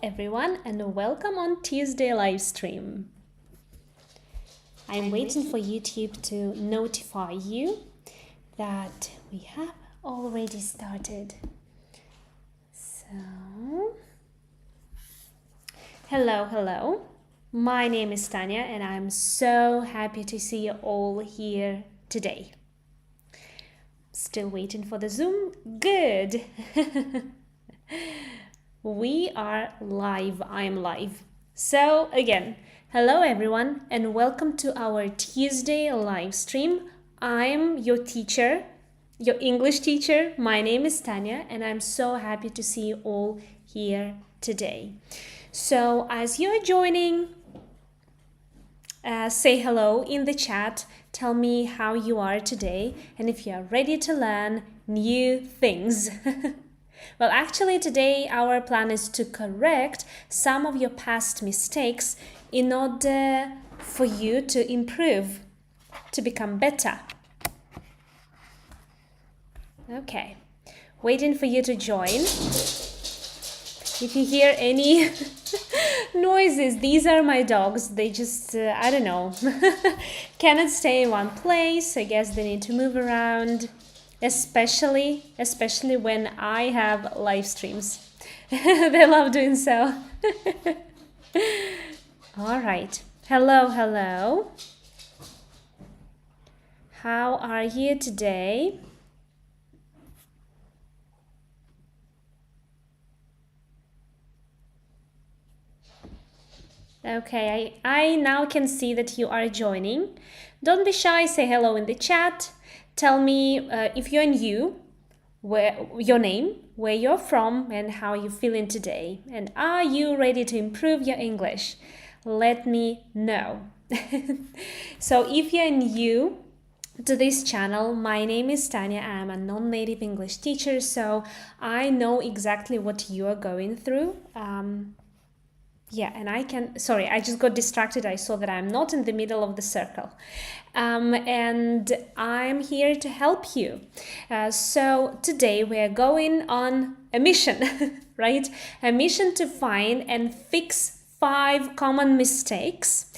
everyone, and welcome on Tuesday live stream. I'm waiting for YouTube to notify you that we have already started. So, hello. My name is Tanya and I'm so happy to see you all here today. Still waiting for the Zoom? Good. We are live. I am live. So again, hello everyone and welcome to our Tuesday live stream. I'm your teacher, your English teacher. My name is Tanya and I'm so happy to see you all here today. So as you're joining, say hello in the chat. Tell me how you are today and if you are ready to learn new things. Well, actually today our plan is to correct some of your past mistakes in order for you to improve, to become better. Okay, waiting for you to join. If you hear any noises, these are my dogs. They just, I don't know, cannot stay in one place. I guess they need to move around. Especially when I have live streams. They love doing so. All right. Hello. How are you today? Okay, I now can see that you are joining. Don't be shy, say hello in the chat. Tell me if you're new, your name, where you're from, and how you're feeling today. And are you ready to improve your English? Let me know. So if you're new to this channel, my name is Tanya. I'm a non-native English teacher, so I know exactly what you are going through. Yeah, and I just got distracted. I saw that I'm not in the middle of the circle. And I'm here to help you. So today we're going on a mission, right? A mission to find and fix 5 common mistakes.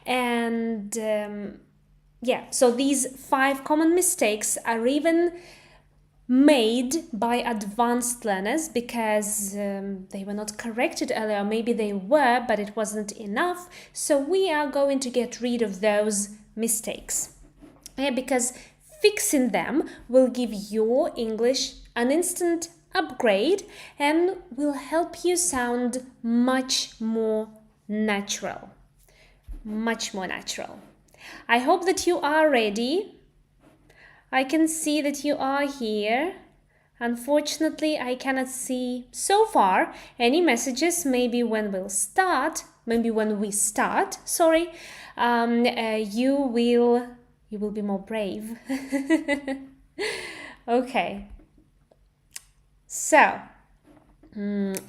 And yeah, so these 5 common mistakes are even made by advanced learners because they were not corrected earlier. Maybe they were, but it wasn't enough. So we are going to get rid of those mistakes. Yeah, because fixing them will give your English an instant upgrade and will help you sound much more natural. Much more natural. I hope that you are ready. I can see that you are here. Unfortunately, I cannot see so far any messages. Maybe when we start, sorry, you will be more brave. Okay. So,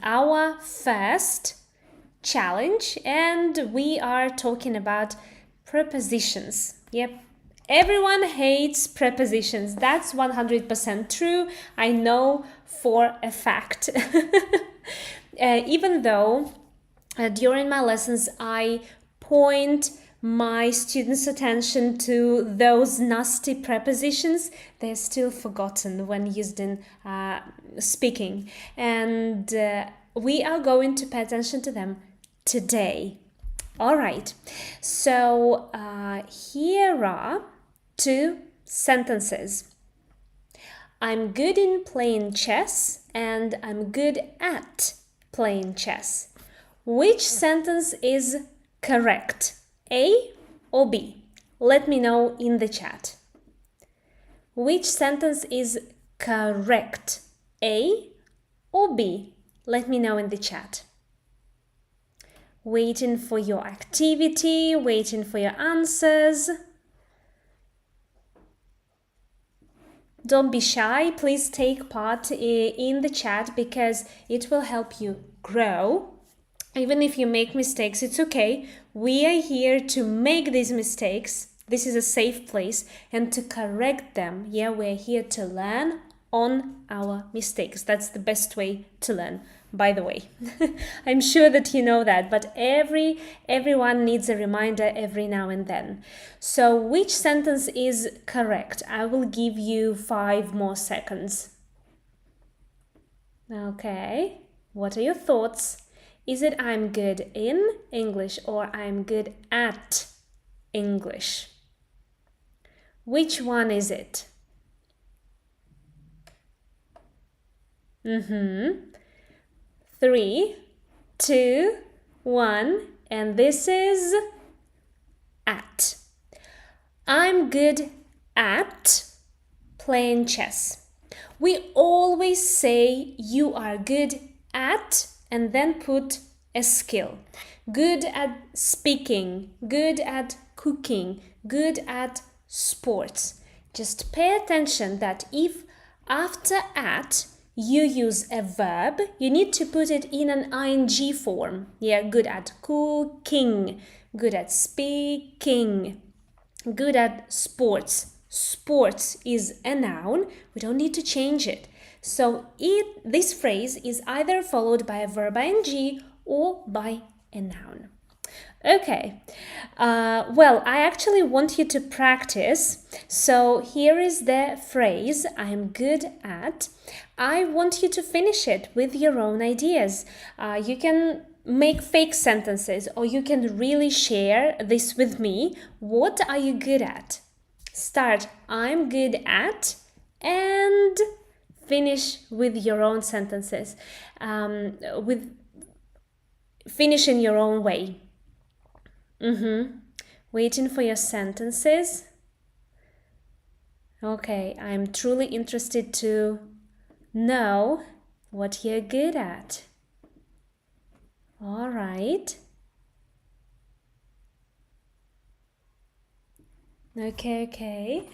our first challenge, and we are talking about prepositions. Yep. Everyone hates prepositions. That's 100% true. I know for a fact. Even though during my lessons I point my students' attention to those nasty prepositions, they're still forgotten when used in speaking. And we are going to pay attention to them today. All right. So here are 2 sentences. I'm good in playing chess and I'm good at playing chess. Which sentence is correct? A or B? Let me know in the chat. Which sentence is correct? A or B? Let me know in the chat. Waiting for your activity, waiting for your answers. Don't be shy, please take part in the chat because it will help you grow. Even if you make mistakes, it's okay. We are here to make these mistakes. This is a safe place and to correct them. Yeah, we're here to learn on our mistakes. That's the best way to learn, by the way. I'm sure that you know that, but everyone needs a reminder every now and then. So which sentence is correct? I will give you 5 more seconds. Okay, what are your thoughts? Is it I'm good in English or I'm good at English? Which one is it? 3, 2, 1, and this is at. I'm good at playing chess. We always say you are good at and then put a skill. Good at speaking, good at cooking, good at sports. Just pay attention that if after at you use a verb, you need to put it in an ing form. Yeah, good at cooking, good at speaking, good at sports. Sports is a noun. We don't need to change it. So this phrase is either followed by a verb ing or by a noun. Okay, well, I actually want you to practice. So here is the phrase, I'm good at. I want you to finish it with your own ideas. You can make fake sentences or you can really share this with me. What are you good at? Start, I'm good at, and finish with your own sentences. Finish in your own way. Waiting for your sentences. Okay, I'm truly interested to know what you're good at. All right. Okay.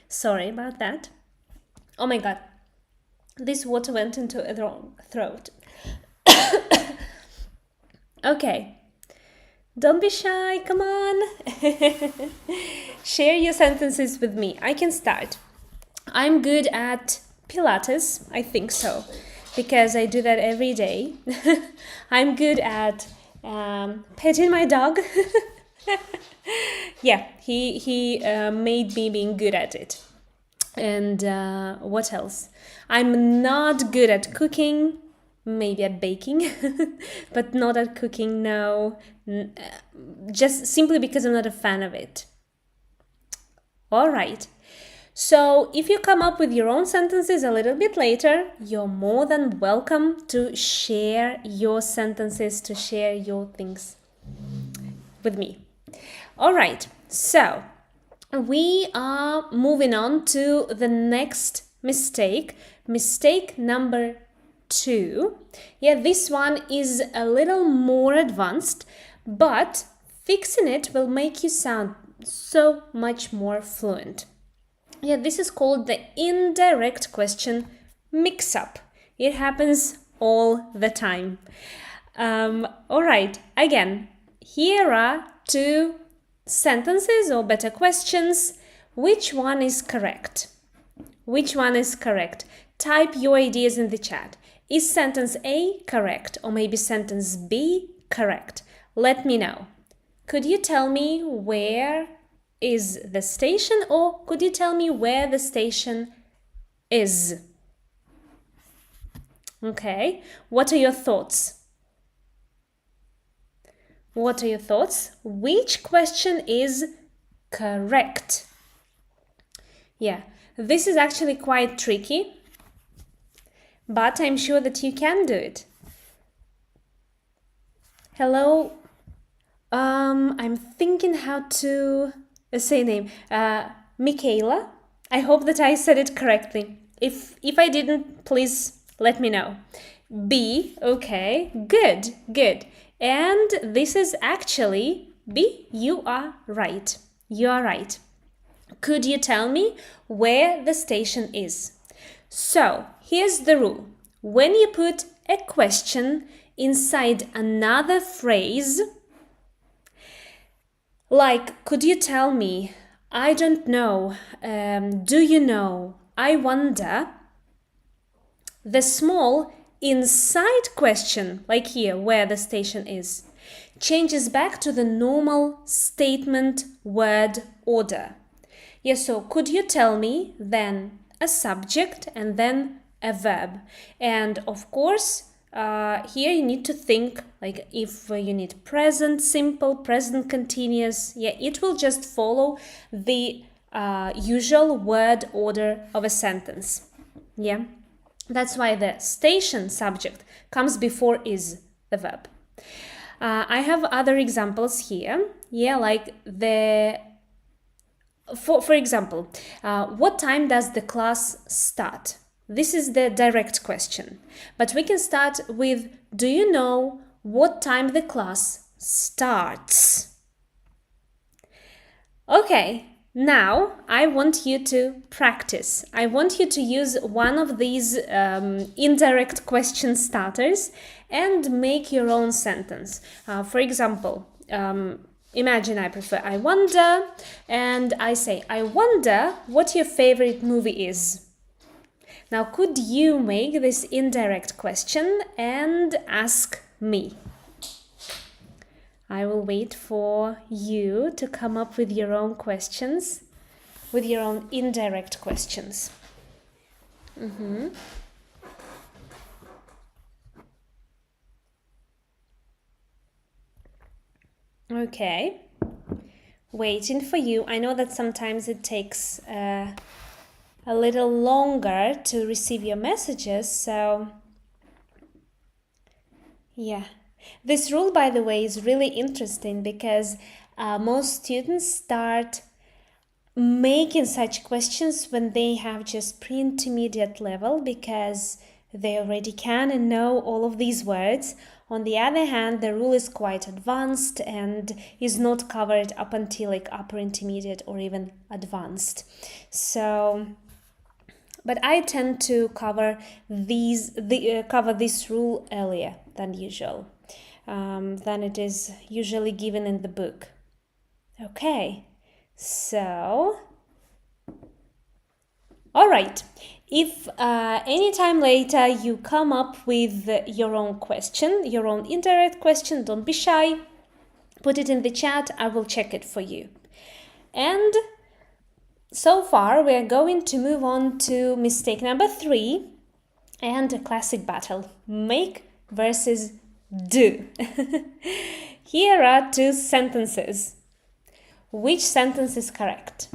Sorry about that. Oh my god, this water went into a wrong throat. Okay, don't be shy, come on. Share your sentences with me. I can start. I'm good at Pilates, I think so, because I do that every day. I'm good at petting my dog. Yeah, he made me being good at it. And what else? I'm not good at cooking, maybe at baking, but not at cooking, no. Just simply because I'm not a fan of it. All right. So if you come up with your own sentences a little bit later, you're more than welcome to share your sentences, to share your things with me. All right, so we are moving on to the next mistake. Mistake number 2. Yeah, this one is a little more advanced, but fixing it will make you sound so much more fluent. Yeah, this is called the indirect question mix-up. It happens all the time. All right, again, here are 2 sentences or better questions. Which one is correct? Which one is correct? Type your ideas in the chat. Is sentence A correct or maybe sentence B correct? Let me know. Could you tell me where is the station or could you tell me where the station is? Okay, what are your thoughts? What are your thoughts? Which question is correct? Yeah, this is actually quite tricky, but I'm sure that you can do it. Hello, I'm thinking how to say name. Michaela. I hope that I said it correctly. If I didn't, please let me know. B, okay, good. And this is actually B, you are right. You are right. Could you tell me where the station is? So, here's the rule. When you put a question inside another phrase, Like, could you tell me? I don't know. Do you know? I wonder. The small inside question, like here, where the station is, changes back to the normal statement word order. Yes, so could you tell me, then a subject and then a verb. And of course, here you need to think, like if you need present simple, present continuous, yeah, it will just follow the usual word order of a sentence. Yeah, that's why the station subject comes before is the verb. I have other examples here. Yeah, like for example, what time does the class start? This is the direct question. But we can start with, do you know what time the class starts? Okay, now I want you to practice. I want you to use one of these indirect question starters and make your own sentence. For example, imagine I wonder, and I say, I wonder what your favorite movie is. Now, could you make this indirect question and ask me? I will wait for you to come up with your own questions, with your own indirect questions. Okay, waiting for you. I know that sometimes it takes a little longer to receive your messages, so yeah. This rule, by the way, is really interesting because most students start making such questions when they have just pre-intermediate level because they already can and know all of these words. On the other hand, the rule is quite advanced and is not covered up until like upper intermediate or even advanced. So, but I tend to cover this rule earlier than usual, than it is usually given in the book. Okay, so all right. If anytime later you come up with your own question, your own indirect question, don't be shy. Put it in the chat. I will check it for you. And so far, we are going to move on to mistake number 3 and a classic battle. Make versus do. Here are 2 sentences. Which sentence is correct?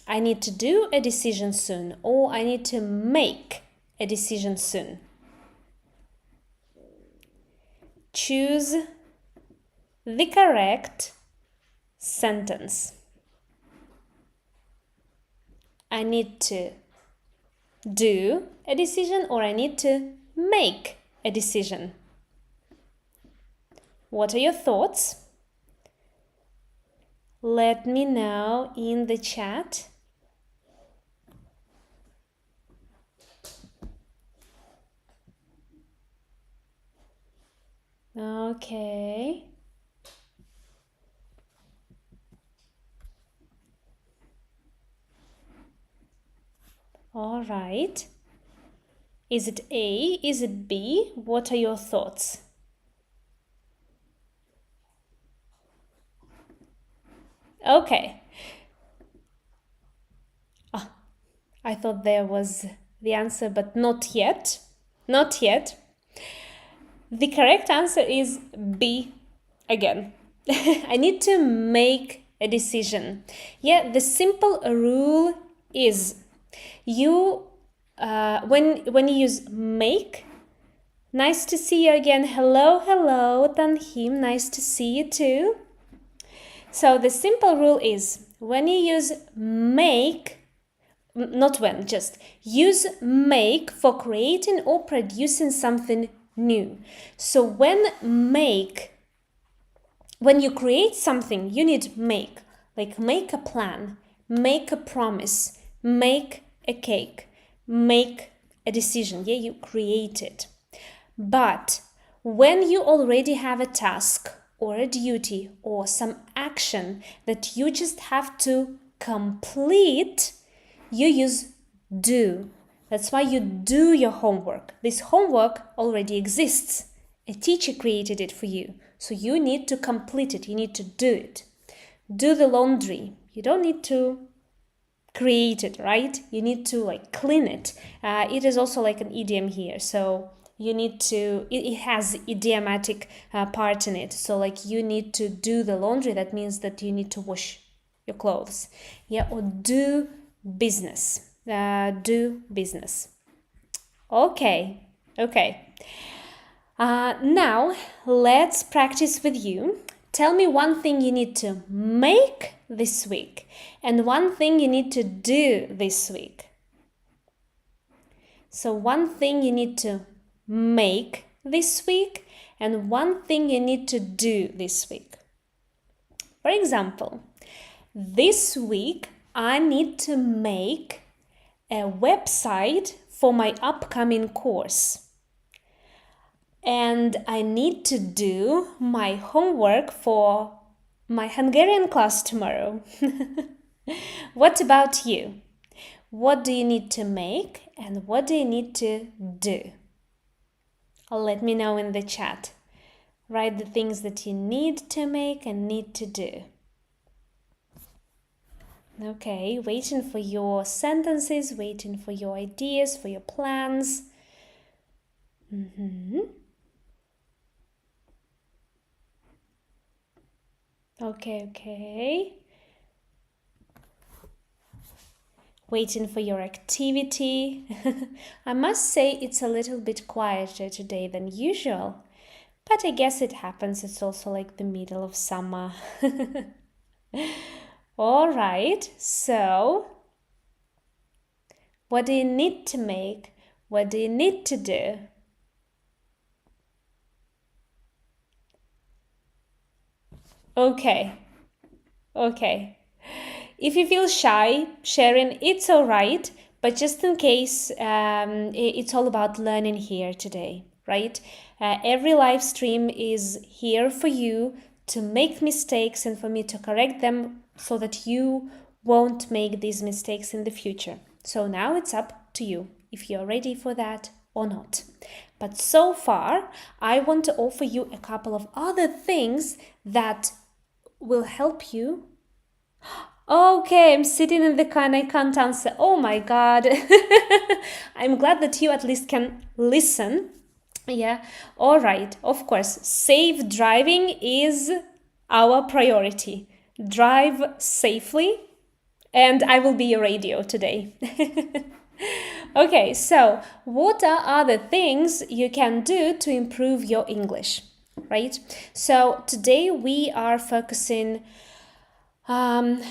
I need to do a decision soon, or I need to make a decision soon. Choose the correct sentence. I need to do a decision, or I need to make a decision. What are your thoughts? Let me know in the chat. Okay. All right. Is it A? Is it B? What are your thoughts? Okay. I thought there was the answer, but not yet. Not yet. The correct answer is B again. I need to make a decision. Yeah, the simple rule is you when you use make, nice to see you again. Hello, Tanhim, nice to see you too. So the simple rule is when you use make, not when, just use make for creating or producing something new. So when you create something, you need make, like make a plan, make a promise, make a cake, make a decision. Yeah, you create it. But when you already have a task or a duty or some action that you just have to complete, you use do. That's why you do your homework. This homework already exists. A teacher created it for you. So you need to complete it. You need to do it. Do the laundry. You don't need to create it, right? You need to clean it. It is also like an idiom here. So you need to, it has idiomatic part in it. So you need to do the laundry. That means that you need to wash your clothes. Yeah, or do business. Do business. Okay. Now let's practice with you. Tell me one thing you need to make this week and one thing you need to do this week. So one thing you need to make this week and one thing you need to do this week. For example, this week I need to make a website for my upcoming course. And I need to do my homework for my Hungarian class tomorrow. What about you? What do you need to make and what do you need to do? Let me know in the chat. Write the things that you need to make and need to do. Okay, waiting for your sentences, waiting for your ideas, for your plans. Okay. Waiting for your activity. I must say it's a little bit quieter today than usual, but I guess it happens. It's also like the middle of summer. All right, so what do you need to make? What do you need to do? Okay. If you feel shy sharing, it's all right, but just in case, it's all about learning here today, right? Every live stream is here for you to make mistakes and for me to correct them so that you won't make these mistakes in the future. So now it's up to you if you're ready for that or not. But so far, I want to offer you a couple of other things that will help you. Okay, I'm sitting in the car and I can't answer. Oh my God. I'm glad that you at least can listen. Yeah, all right. Of course, safe driving is our priority. Drive safely, and I will be your radio today. Okay, so what are other things you can do to improve your English, right? So today we are focusing on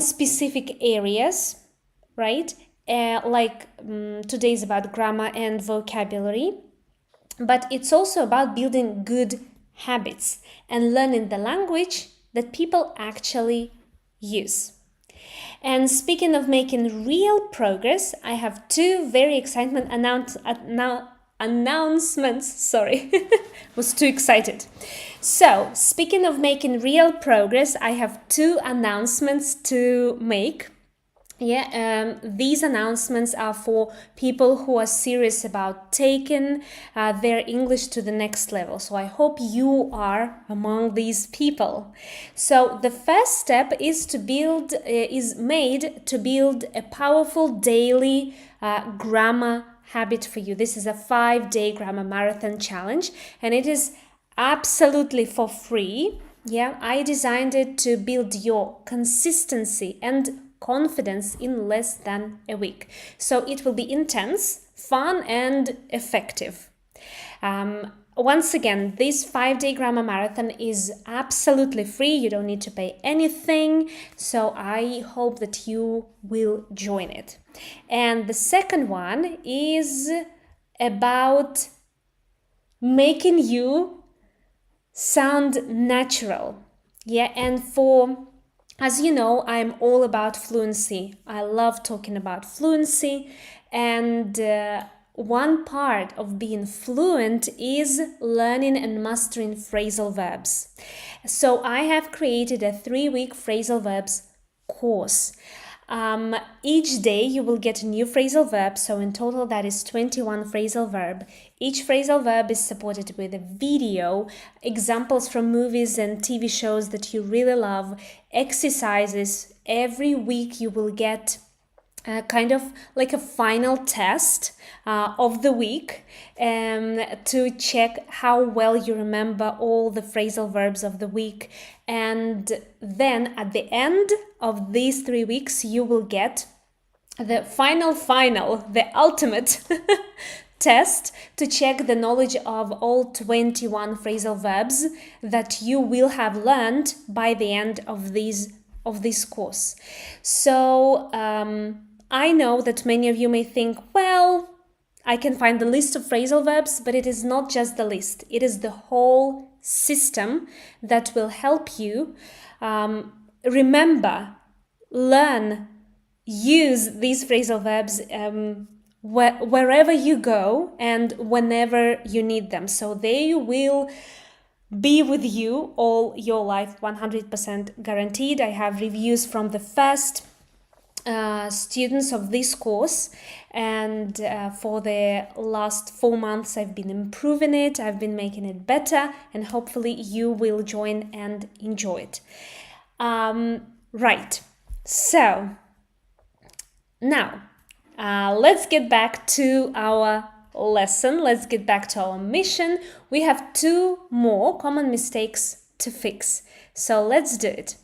specific areas, right? Today is about grammar and vocabulary, but it's also about building good habits and learning the language that people actually use. And speaking of making real progress, I have two very exciting announcements. Sorry, was too excited. So, speaking of making real progress, I have two announcements to make. These announcements are for people who are serious about taking their English to the next level. So I hope you are among these people. So the first step is made to build a powerful daily grammar habit for you. This is a 5-day grammar marathon challenge, and it is absolutely for free. I designed it to build your consistency and confidence in less than a week. So it will be intense, fun, and effective. Once again, this 5-day grammar marathon is absolutely free. You don't need to pay anything. So I hope that you will join it. And the second one is about making you sound natural. As you know, I'm all about fluency. I love talking about fluency, and one part of being fluent is learning and mastering phrasal verbs. So I have created a 3-week phrasal verbs course. Each day you will get a new phrasal verb, so in total that is 21 phrasal verb. Each phrasal verb is supported with a video, examples from movies and TV shows that you really love, exercises. Every week you will get kind of like a final test of the week to check how well you remember all the phrasal verbs of the week. And then at the end of these 3 weeks, you will get the the ultimate test to check the knowledge of all 21 phrasal verbs that you will have learned by the end of this course. So I know that many of you may think, well, I can find the list of phrasal verbs, but it is not just the list. It is the whole system that will help you remember, learn, use these phrasal verbs wherever you go and whenever you need them. So they will be with you all your life, 100% guaranteed. I have reviews from the first students of this course, and for the last 4 months I've been improving it, I've been making it better, and hopefully you will join and enjoy it. Right, so now let's get back to our lesson. Let's get back to our mission. We have 2 more common mistakes to fix, so let's do it.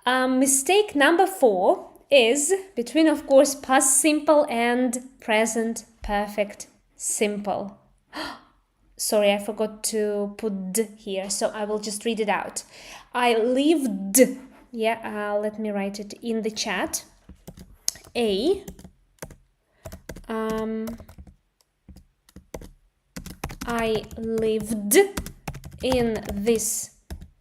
Mistake number 4 is between, of course, past simple and present perfect simple. Sorry, I forgot to put d here, so I will just read it out. I lived. Yeah, let me write it in the chat. I lived in this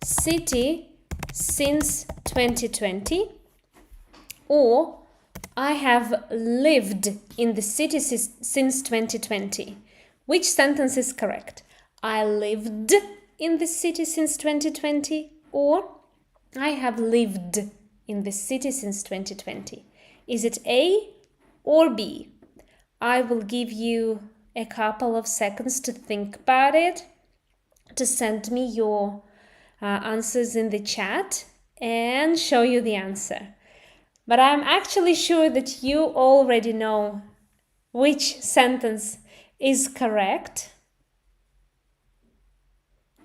city since 2020. Or, I have lived in the city since 2020. Which sentence is correct? I lived in the city since 2020, or I have lived in the city since 2020. Is it A or B? I will give you a couple of seconds to think about it, to send me your answers in the chat and show you the answer. But I'm actually sure that you already know which sentence is correct.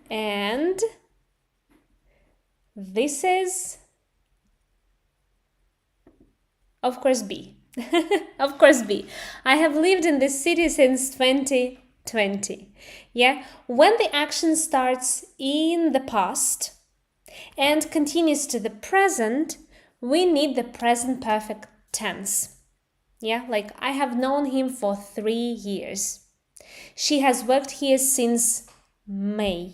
And this is, of course, B. Of course, B. I have lived in this city since 2020. Yeah, when the action starts in the past and continues to the present, we need the present perfect tense. Yeah, like I have known him for 3 years. She has worked here since May.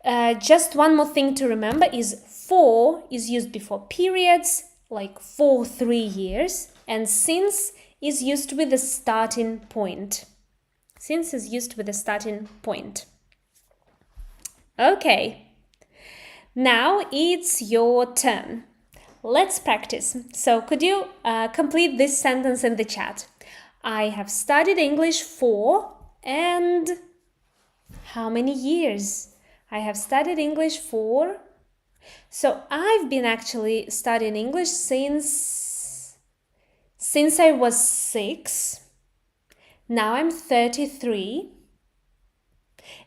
Just one more thing to remember is for is used before periods, like for 3 years, and since is used with the starting point. Since is used with the starting point. Okay, now it's your turn. Let's practice. So could you complete this sentence in the chat? I have studied English for, and how many years? I have studied English for, so I've been actually studying English since I was 6. Now I'm 33,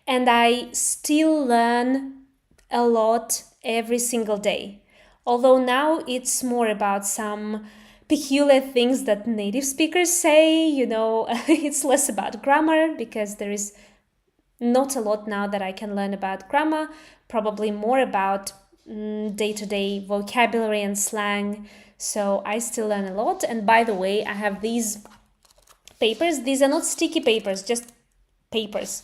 and I still learn a lot every single day. Although now it's more about some peculiar things that native speakers say, you know, it's less about grammar because there is not a lot now that I can learn about grammar, probably more about day-to-day vocabulary and slang. So I still learn a lot. And by the way, I have these papers. These are not sticky papers, just papers.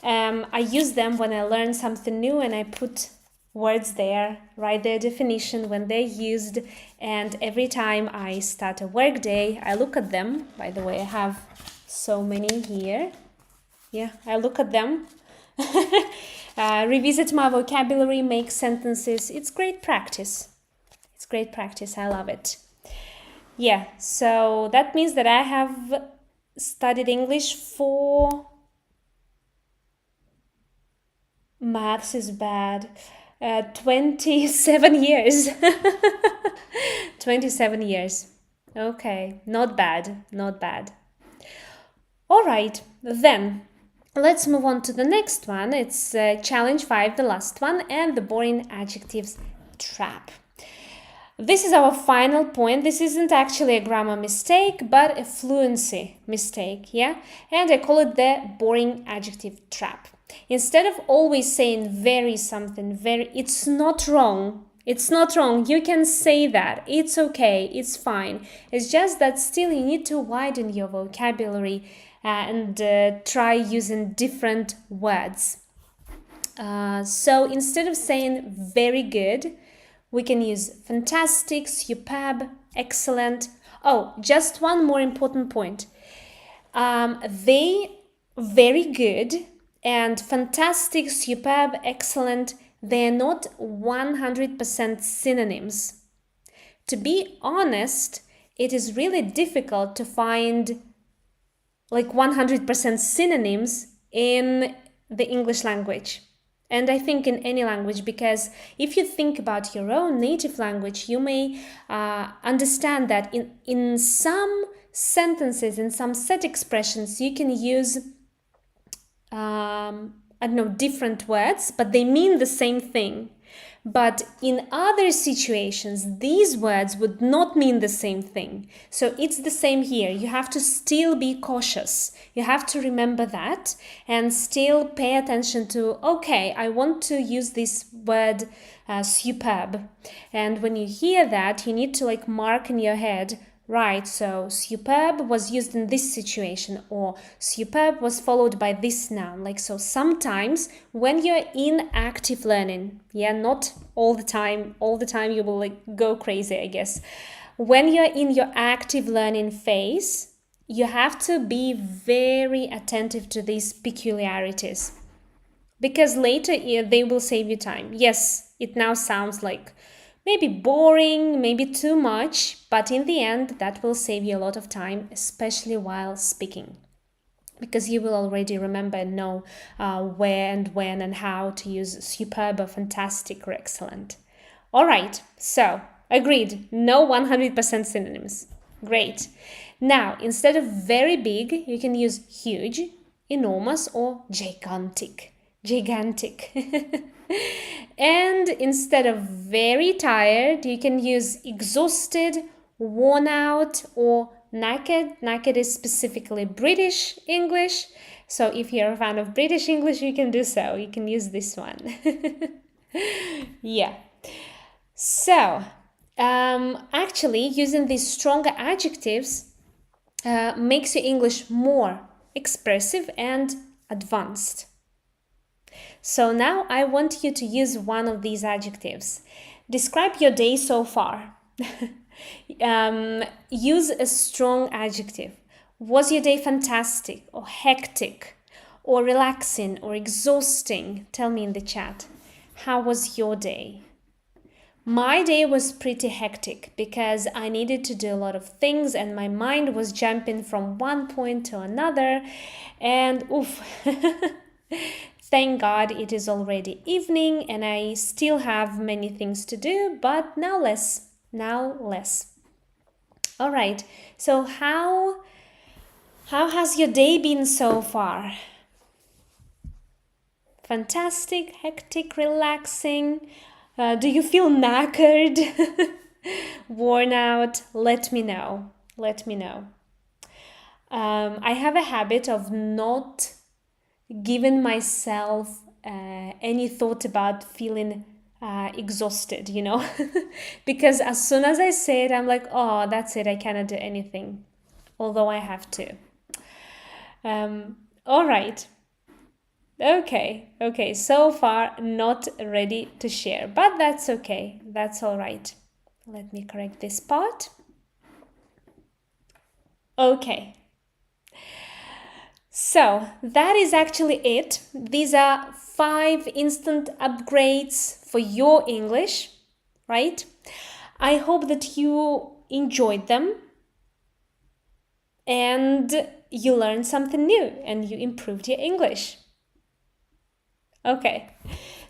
I use them when I learn something new, and I put words there, write their definition when they're used, and every time I start a work day, I look at them. By the way, I have So many here. Yeah, I look at them. Revisit my vocabulary, make sentences. It's great practice. It's great practice. I love it. Yeah, so that means that I have studied English for... Maths is bad. 27 years. 27 years. Okay, not bad, not bad. All right, then let's move on to the next one. It's challenge 5, the last one, and the boring adjectives trap. This is our final point. This isn't actually a grammar mistake, but a fluency mistake, yeah? And I call it the boring adjective trap. Instead of always saying very something, very, it's not wrong. It's not wrong. You can say that. It's okay. It's fine. It's just that still you need to widen your vocabulary and try using different words. So instead of saying very good, we can use fantastic, superb, excellent. Oh, just one more important point. They very good and fantastic, superb, excellent, they're not 100% synonyms. To be honest, it is really difficult to find like 100% synonyms in the English language. And I think in any language, because if you think about your own native language, you may understand that in some sentences, in some set expressions, you can use, I don't know, different words, but they mean the same thing. But in other situations, these words would not mean the same thing. So it's the same here. You have to still be cautious. You have to remember that and still pay attention to, okay, I want to use this word superb. And when you hear that, you need to like mark in your head, right, so superb was used in this situation, or superb was followed by this noun. Like, so sometimes when you're in active learning, yeah, not all the time you will like go crazy, I guess. When you're in your active learning phase, you have to be very attentive to these peculiarities, because later they will save you time. Yes, it now sounds like maybe boring, maybe too much, but in the end, that will save you a lot of time, especially while speaking, because you will already remember and know where and when and how to use superb or fantastic or excellent. All right, so agreed, no 100% synonyms. Great. Now, instead of very big, you can use huge, enormous, or gigantic. Gigantic. And instead of very tired, you can use exhausted, worn out, or naked. Naked is specifically British English. So if you're a fan of British English, you can do so. You can use this one. Yeah. So, actually, using these stronger adjectives makes your English more expressive and advanced. So now I want you to use one of these adjectives. Describe your day so far. Use a strong adjective. Was your day fantastic or hectic or relaxing or exhausting? Tell me in the chat. How was your day? My day was pretty hectic because I needed to do a lot of things and my mind was jumping from one point to another, and oof. Thank God it is already evening and I still have many things to do, but now less. All right, so how has your day been so far? Fantastic, hectic, relaxing? Do you feel knackered? Worn out? Let me know. I have a habit of not giving myself any thought about feeling exhausted, you know, because as soon as I say it, I'm like, oh, that's it, I cannot do anything, although I have to. All right. Okay, so far not ready to share, but that's okay, that's all right. Let me correct this part. Okay. So that is actually it. These are 5 instant upgrades for your English, right? I hope that you enjoyed them and you learned something new and you improved your English. Okay,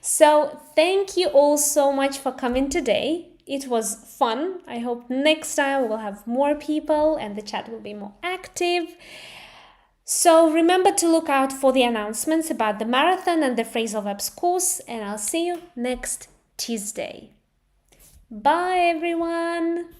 so thank you all so much for coming today. It was fun. I hope next time we'll have more people and the chat will be more active. So remember to look out for the announcements about the marathon and the Phrasal Verbs course, and I'll see you next Tuesday. Bye everyone!